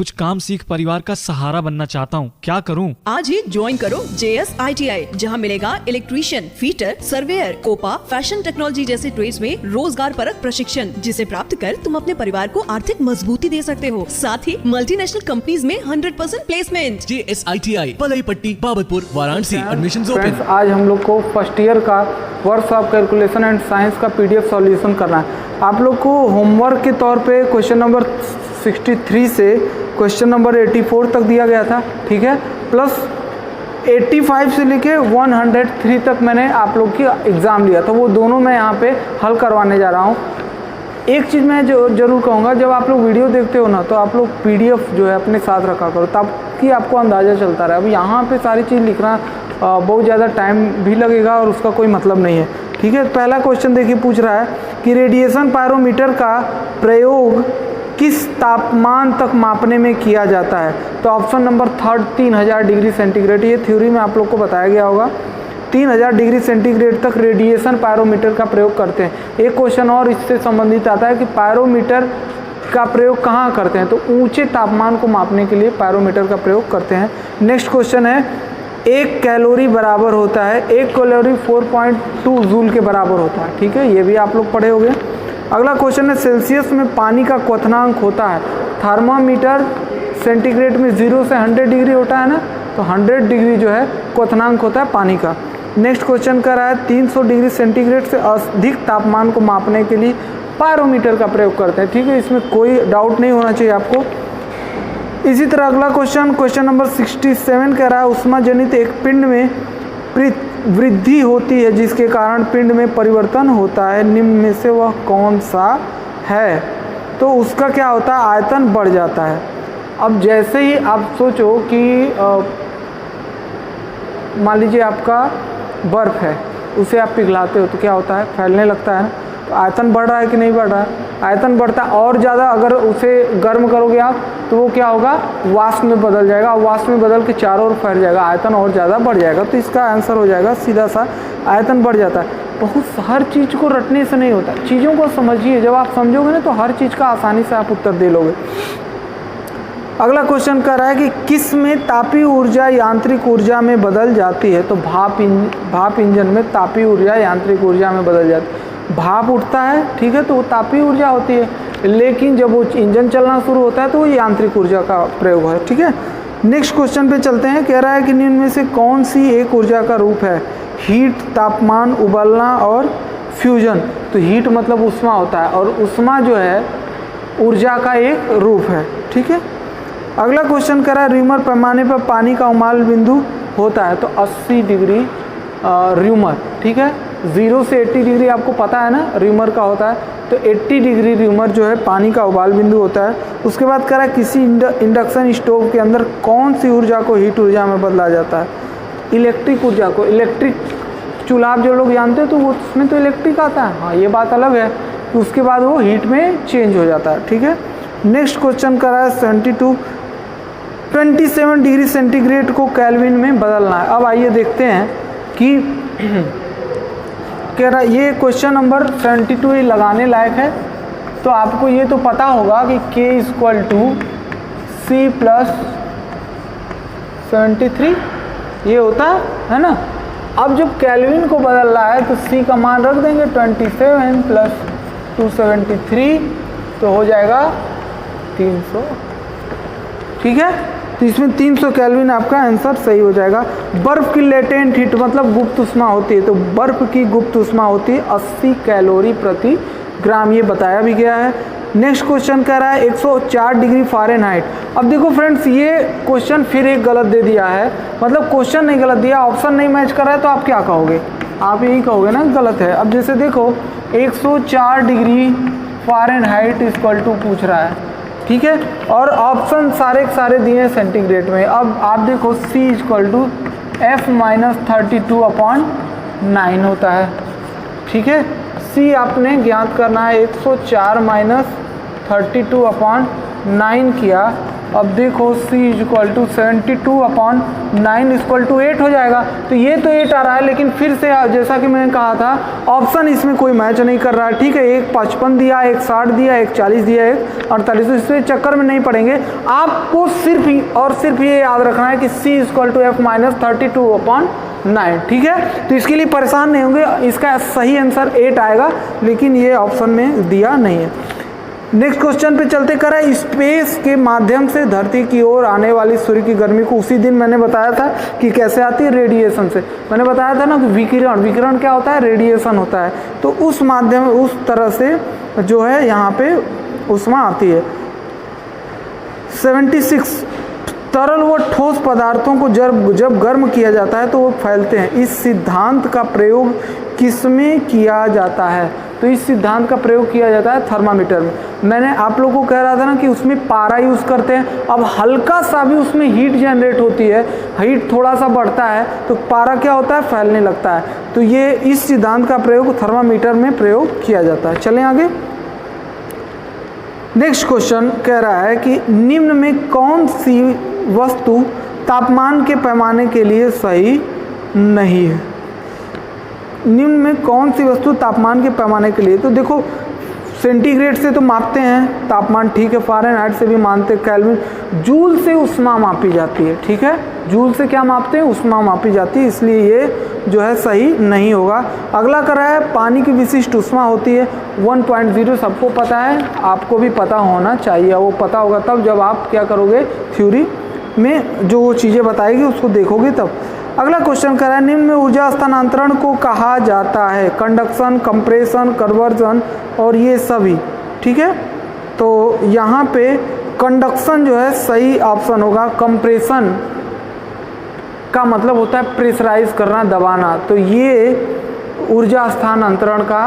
कुछ काम सीख परिवार का सहारा बनना चाहता हूँ, क्या करूँ? आज ही ज्वाइन करो JSITI, जहाँ मिलेगा electrician, fitter, surveyor, COPA, fashion technology जैसे ट्रेड्स में रोजगार परक प्रशिक्षण, जिसे प्राप्त कर तुम अपने परिवार को आर्थिक मजबूती दे सकते हो। साथ ही मल्टीनेशनल कंपनीज में 100% placement. JSITI Palaipatti, Babatpur, Varanasi. Admission open. आज हम लोग को फर्स्ट ईयर का works of calculation and science का PDF सॉल्यूशन करना है। आप लोग को होमवर्क के तौर पे क्वेश्चन नंबर 63 से क्वेश्चन नंबर 84 तक दिया गया था, ठीक है, प्लस 85 से लेके 103 तक मैंने आप लोग की एग्ज़ाम लिया, तो वो दोनों मैं यहाँ पे हल करवाने जा रहा हूँ। एक चीज़ मैं जो ज़रूर कहूँगा, जब आप लोग वीडियो देखते हो ना, तो आप लोग PDF जो है अपने साथ रखा करो, ताकि आपको अंदाज़ा चलता रहे। अब यहाँ पे सारी चीज़ लिखना बहुत ज़्यादा टाइम भी लगेगा और उसका कोई मतलब नहीं है, ठीक है। पहला क्वेश्चन देखिए, पूछ रहा है कि रेडिएशन पायरोमीटर का प्रयोग किस तापमान तक मापने में किया जाता है। तो ऑप्शन नंबर 3 3000 डिग्री सेंटीग्रेड, ये थ्योरी में आप लोग को बताया गया होगा। 3000 डिग्री सेंटीग्रेड तक रेडिएशन पायरोमीटर का प्रयोग करते हैं। एक क्वेश्चन और इससे संबंधित आता है कि पायरोमीटर का प्रयोग कहाँ करते हैं, तो ऊंचे तापमान को मापने के लिए पायरोमीटर का प्रयोग करते हैं। नेक्स्ट क्वेश्चन है, 1 कैलोरी बराबर होता है, 1 कैलोरी 4.2 जूल के बराबर होता है, ठीक है, ये भी आप लोग पढ़े होंगे। अगला क्वेश्चन है, सेल्सियस में पानी का क्वथनांक होता है। थर्मामीटर सेंटीग्रेड में 0 से 100 डिग्री होता है ना, तो 100 डिग्री जो है क्वथनांक होता है पानी का। नेक्स्ट क्वेश्चन कर रहा है, 300 डिग्री सेंटीग्रेड से अधिक तापमान को मापने के लिए पायरोमीटर का प्रयोग करते हैं, ठीक है, इसमें कोई डाउट नहीं होना चाहिए आपको। इसी तरह अगला क्वेश्चन नंबर 67 कह रहा है, उष्मा जनित एक पिंड में वृद्धि होती है जिसके कारण पिंड में परिवर्तन होता है, निम्न में से वह कौन सा है। तो उसका क्या होता है, आयतन बढ़ जाता है। अब जैसे ही आप सोचो कि मान लीजिए आपका बर्फ़ है, उसे आप पिघलाते हो तो क्या होता है, फैलने लगता है ना, तो आयतन बढ़ रहा है कि नहीं बढ़ रहा है, आयतन बढ़ता है। और ज़्यादा अगर उसे गर्म करोगे आप तो वो क्या होगा, वाष्प में बदल जाएगा, वाष्प में बदल के चारों ओर फैल जाएगा, आयतन और ज़्यादा बढ़ जाएगा। तो इसका आंसर हो जाएगा सीधा सा, आयतन बढ़ जाता है। बहुत हर चीज़ को रटने से नहीं होता, चीज़ों को समझिए, जब आप समझोगे ना तो हर चीज़ का आसानी से आप उत्तर दे लोगे। अगला क्वेश्चन कर रहा है कि किस में तापीय ऊर्जा यांत्रिक ऊर्जा में बदल जाती है। तो भाप इंजन में तापीय ऊर्जा यांत्रिक ऊर्जा में बदल जाती है। भाप उठता है, ठीक है, तो वो तापीय ऊर्जा होती है, लेकिन जब वो इंजन चलना शुरू होता है तो वो यांत्रिक ऊर्जा का प्रयोग है, ठीक है। नेक्स्ट क्वेश्चन पे चलते हैं, कह रहा है कि निम्न में से कौन सी एक ऊर्जा का रूप है। हीट, तापमान, उबलना और फ्यूजन। तो हीट मतलब ऊष्मा होता है, और ऊष्मा जो है ऊर्जा का एक रूप है, ठीक है। अगला क्वेश्चन कर रहा है, र्यूमर पैमाने पर पानी का उमाल बिंदु होता है। तो 80 डिग्री र्यूमर, ठीक है, 0 से 80 डिग्री आपको पता है ना र्यूमर का होता है, तो 80 डिग्री र्यूमर जो है पानी का उबाल बिंदु होता है। उसके बाद कह रहा है, किसी इंडक्शन स्टोव के अंदर कौन सी ऊर्जा को हीट ऊर्जा में बदला जाता है। इलेक्ट्रिक ऊर्जा को। इलेक्ट्रिक चूल्हा आप जो लोग जानते हो तो वो उसमें तो इलेक्ट्रिक आता है, हाँ ये बात अलग है, तो उसके बाद वो हीट में चेंज हो जाता है, ठीक है। नेक्स्ट क्वेश्चन कर रहा है, 27 डिग्री सेंटीग्रेड को केल्विन में बदलना है। अब आइए देखते हैं कि कह रहा है, ये क्वेश्चन नंबर 72 लगाने लायक है। तो आपको ये तो पता होगा कि K = C + 73 ये होता है ना। अब जब केल्विन को बदल रहा है तो C का मान रख देंगे 27 + 273, तो हो जाएगा 300, ठीक है। तो इसमें 300 केल्विन आपका आंसर सही हो जाएगा। बर्फ़ की लेटेंट हीट मतलब गुप्त ऊष्मा होती है, तो बर्फ़ की गुप्त ऊष्मा होती है 80 कैलोरी प्रति ग्राम, ये बताया भी गया है। नेक्स्ट क्वेश्चन कह रहा है 104 डिग्री फ़ारेनहाइट। अब देखो फ्रेंड्स, ये क्वेश्चन फिर एक गलत दे दिया है, मतलब क्वेश्चन नहीं गलत दिया, ऑप्शन नहीं मैच कर रहा है, तो आप क्या कहोगे, आप यही कहोगे ना गलत है। अब जैसे देखो 104 डिग्री फ़ारेनहाइट = पूछ रहा है, ठीक है, और ऑप्शन सारे के सारे दिए हैं सेंटीग्रेड में। अब आप देखो C = F - 32/9 होता है, ठीक है। C आपने ज्ञात करना है, 104 - 32/9 किया अब देखो c equal to 72/9 equal to 8 हो जाएगा। तो ये तो 8 आ रहा है, लेकिन फिर से जैसा कि मैंने कहा था ऑप्शन इसमें कोई मैच नहीं कर रहा है। ठीक है, एक 55 दिया, एक 60 दिया, एक 40 दिया, एक 48। तो इससे चक्कर में नहीं पड़ेंगे। आपको सिर्फ और सिर्फ ये याद रखना है कि c equal to f minus 32/9। ठीक है, तो इसके लिए परेशान नहीं होंगे। इसका सही आंसर 8 आएगा, लेकिन ये ऑप्शन में दिया नहीं है। नेक्स्ट क्वेश्चन पे चलते करा, स्पेस के माध्यम से धरती की ओर आने वाली सूर्य की गर्मी को उसी दिन मैंने बताया था कि कैसे आती है, रेडिएशन से। मैंने बताया था ना कि विकिरण क्या होता है, रेडिएशन होता है। तो उस माध्यम उस तरह से जो है यहाँ पे ऊष्मा आती है। 76 तरल व ठोस पदार्थों को जब गर्म किया जाता है तो वो फैलते हैं। इस सिद्धांत का प्रयोग किसमें किया जाता है? तो इस सिद्धांत का प्रयोग किया जाता है थर्मामीटर में। मैंने आप लोगों को कह रहा था ना कि उसमें पारा यूज़ करते हैं। अब हल्का सा भी उसमें हीट जनरेट होती है, हीट थोड़ा सा बढ़ता है तो पारा क्या होता है, फैलने लगता है। तो ये इस सिद्धांत का प्रयोग थर्मामीटर में प्रयोग किया जाता है। चलें आगे। नेक्स्ट क्वेश्चन कह रहा है कि निम्न में कौन सी वस्तु तापमान के पैमाने के लिए सही नहीं है? निम्न में कौन सी वस्तु तापमान के पैमाने के लिए? तो देखो सेंटीग्रेड से तो मापते हैं तापमान, ठीक है, फ़ारेनहाइट से भी मानते हैं, केल्विन, जूल से ऊष्मा मापी जाती है। ठीक है, जूल से क्या मापते हैं, ऊष्मा मापी जाती है, इसलिए ये जो है सही नहीं होगा। अगला कर रहा है पानी की विशिष्ट ऊष्मा होती है 1.0। सबको पता है, आपको भी पता होना चाहिए। वो पता होगा तब जब आप क्या करोगे, थ्योरी में जो वो चीज़ें बताएगी उसको देखोगे तब। अगला क्वेश्चन कर रहा है, निम्न में ऊर्जा स्थानांतरण को कहा जाता है कंडक्शन, कंप्रेशन, कन्वर्जन और ये सभी। ठीक है, तो यहाँ पे कंडक्शन जो है सही ऑप्शन होगा। कंप्रेशन का मतलब होता है प्रेशराइज करना, दबाना। तो ये ऊर्जा स्थानांतरण का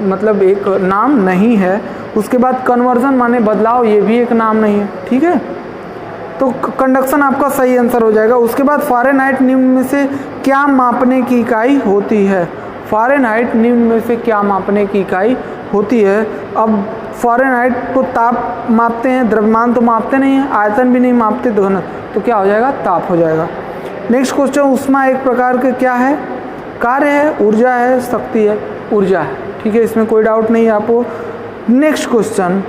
मतलब एक नाम नहीं है। उसके बाद कन्वर्जन माने बदलाव, ये भी एक नाम नहीं है। ठीक है, तो कंडक्शन आपका सही आंसर हो जाएगा। उसके बाद फ़ारेनहाइट निम्न में से क्या मापने की इकाई होती है? फ़ारेनहाइट निम्न में से क्या मापने की इकाई होती है? अब फ़ारेनहाइट को ताप मापते हैं, द्रव्यमान तो मापते नहीं हैं, आयतन भी नहीं मापते, घनत्व, तो क्या हो जाएगा, ताप हो जाएगा। नेक्स्ट क्वेश्चन, ऊष्मा एक प्रकार के क्या है, कार्य है, ऊर्जा है, शक्ति है, ऊर्जा है। ठीक है, इसमें कोई डाउट नहीं है आपको। नेक्स्ट क्वेश्चन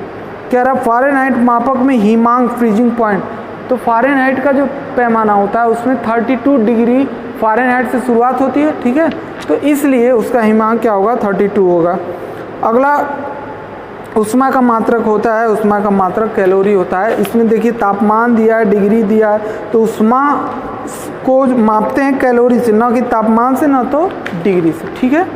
कह रहा फ़ारेनहाइट मापक में हिमांक, फ्रीजिंग पॉइंट। तो फ़ारेनहाइट का जो पैमाना होता है उसमें 32 डिग्री फ़ारेनहाइट से शुरुआत होती है। ठीक है, तो इसलिए उसका हिमांक क्या होगा, 32 होगा। अगला ऊष्मा का मात्रक होता है, ऊष्मा का मात्रक कैलोरी होता है। इसमें देखिए तापमान दिया है, डिग्री दिया है, तो ऊष्मा को मापते हैं कैलोरी से, ना कि तापमान से, ना तो डिग्री से। ठीक है,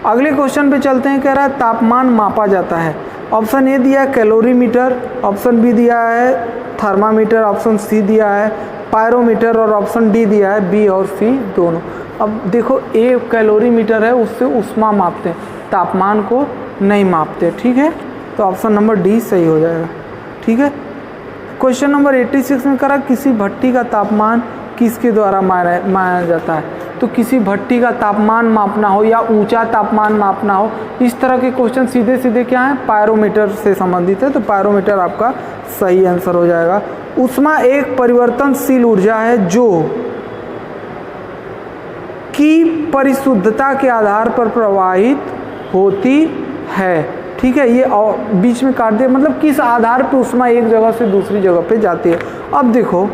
अगले क्वेश्चन पे चलते हैं। कह रहा है तापमान मापा जाता है। ऑप्शन ए दिया है कैलोरीमीटर, ऑप्शन बी दिया है थर्मामीटर, ऑप्शन सी दिया है पायरोमीटर और ऑप्शन डी दिया है बी और सी दोनों। अब देखो ए कैलोरीमीटर है, उससे ऊष्मा मापते हैं, तापमान को नहीं मापते। ठीक है, तो ऑप्शन नंबर डी सही हो जाएगा। ठीक है, क्वेश्चन नंबर 86 में करा किसी भट्टी का तापमान किसके द्वारा माना जाता है? तो किसी भट्टी का तापमान मापना हो या ऊंचा तापमान मापना हो, इस तरह के क्वेश्चन सीधे सीधे क्या है, पायरोमीटर से संबंधित है। तो पायरोमीटर आपका सही आंसर हो जाएगा। ऊष्मा एक परिवर्तनशील ऊर्जा है जो की परिशुद्धता के आधार पर प्रवाहित होती है। ठीक है, ये बीच में काट दिया, मतलब किस आधार पर ऊष्मा एक जगह से दूसरी जगह पे जाती है। अब देखो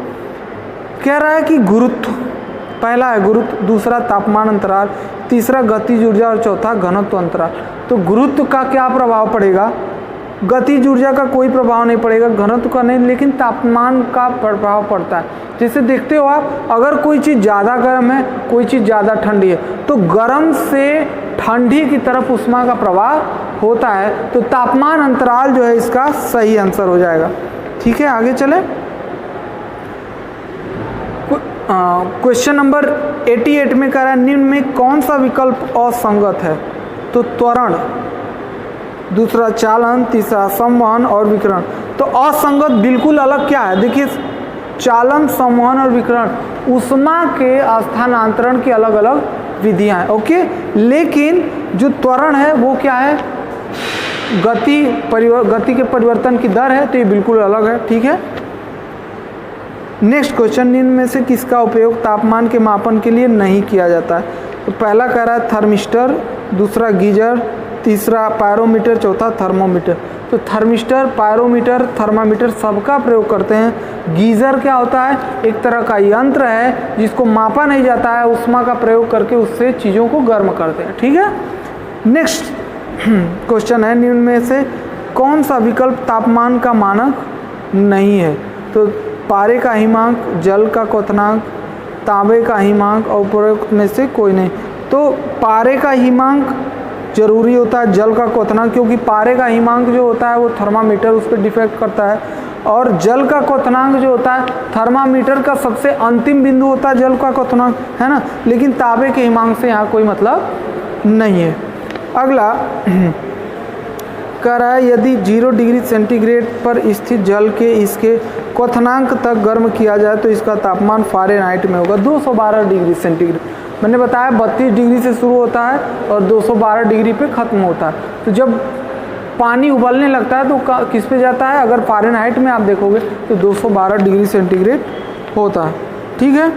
कह रहा है कि गुरुत्व, पहला है गुरुत्व, दूसरा तापमान अंतराल, तीसरा गतिज ऊर्जा और चौथा घनत्व अंतराल। तो गुरुत्व का क्या प्रभाव पड़ेगा, गतिज ऊर्जा का कोई प्रभाव नहीं पड़ेगा, घनत्व का नहीं, लेकिन तापमान का प्रभाव पड़ता है। जैसे देखते हो आप, अगर कोई चीज़ ज़्यादा गर्म है, कोई चीज़ ज़्यादा ठंडी है, तो गर्म से ठंडी की तरफ ऊष्मा का प्रवाह होता है। तो तापमान अंतराल जो है इसका सही आंसर हो जाएगा। ठीक है, आगे चले। क्वेश्चन नंबर 88 में कह रहा है निम्न में कौन सा विकल्प असंगत है? तो त्वरण, दूसरा चालन, तीसरा संवहन और विकिरण। तो असंगत बिल्कुल अलग क्या है, देखिए चालन, संवहन और विकिरण ऊष्मा के स्थानांतरण की अलग अलग विधियां हैं। ओके, लेकिन जो त्वरण है वो क्या है, गति के परिवर्तन की दर है, तो ये बिल्कुल अलग है। ठीक है, नेक्स्ट क्वेश्चन, निम्न में से किसका उपयोग तापमान के मापन के लिए नहीं किया जाता है? तो पहला कह रहा है थर्मिस्टर, दूसरा गीजर, तीसरा पायरोमीटर, चौथा थर्मोमीटर। तो थर्मिस्टर, पायरोमीटर, थर्मामीटर सबका प्रयोग करते हैं। गीज़र क्या होता है? एक तरह का यंत्र है जिसको मापा नहीं जाता है, उष्मा का प्रयोग करके उससे चीज़ों को गर्म करते हैं। ठीक है। नेक्स्ट क्वेश्चन है, निम्न में से कौन सा विकल्प तापमान का मानक नहीं है? तो पारे का हिमांक, जल का क्वथनांक, तांबे का हिमांक और उपरोक्त में से कोई नहीं। तो पारे का हिमांक जरूरी होता है, जल का क्वथनांक, क्योंकि पारे का हिमांक जो होता है वो थर्मामीटर उस पर डिफेक्ट करता है, और जल का क्वथनांक जो होता है थर्मामीटर का सबसे अंतिम बिंदु होता है जल का क्वथनांक, है ना। लेकिन तांबे के हिमांक से यहाँ कोई मतलब नहीं है। अगला कह रहा है, यदि 0 डिग्री सेंटीग्रेड पर स्थित जल के इसके क्वथनांक तक गर्म किया जाए तो इसका तापमान फ़ारेनहाइट में होगा 212 डिग्री सेंटीग्रेड। मैंने बताया 32 डिग्री से शुरू होता है और 212 डिग्री पे ख़त्म होता है। तो जब पानी उबलने लगता है तो किस पे जाता है? अगर फ़ारेनहाइट में आप देखोगे तो 212 डिग्री सेंटीग्रेड होता है। ठीक है।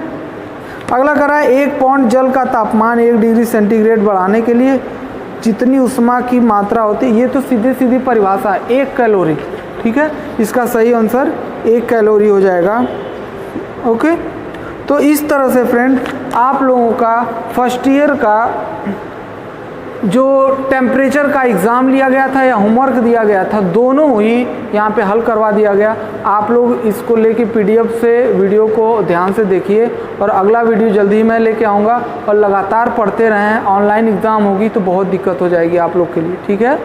अगला कह रहा है, 1 पाउंड जल का तापमान 1 डिग्री सेंटीग्रेड बढ़ाने के लिए जितनी उष्मा की मात्रा होती है, ये तो सीधी सीधी परिभाषा है, 1 कैलोरी। ठीक है। इसका सही आंसर 1 कैलोरी हो जाएगा। ओके। तो इस तरह से फ्रेंड आप लोगों का फर्स्ट ईयर का जो टेम्परेचर का एग्ज़ाम लिया गया था या होमवर्क दिया गया था, दोनों ही यहाँ पे हल करवा दिया गया। आप लोग इसको लेके PDF से वीडियो को ध्यान से देखिए, और अगला वीडियो जल्दी ही मैं लेके आऊँगा। और लगातार पढ़ते रहें, ऑनलाइन एग्ज़ाम होगी तो बहुत दिक्कत हो जाएगी आप लोग के लिए। ठीक है।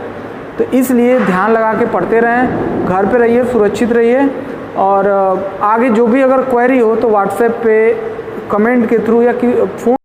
तो इसलिए ध्यान लगा के पढ़ते रहें, घर पे रहिए, सुरक्षित रहिए, और आगे जो भी अगर क्वेरी हो तो व्हाट्सएप पे कमेंट के थ्रू या फ़ोन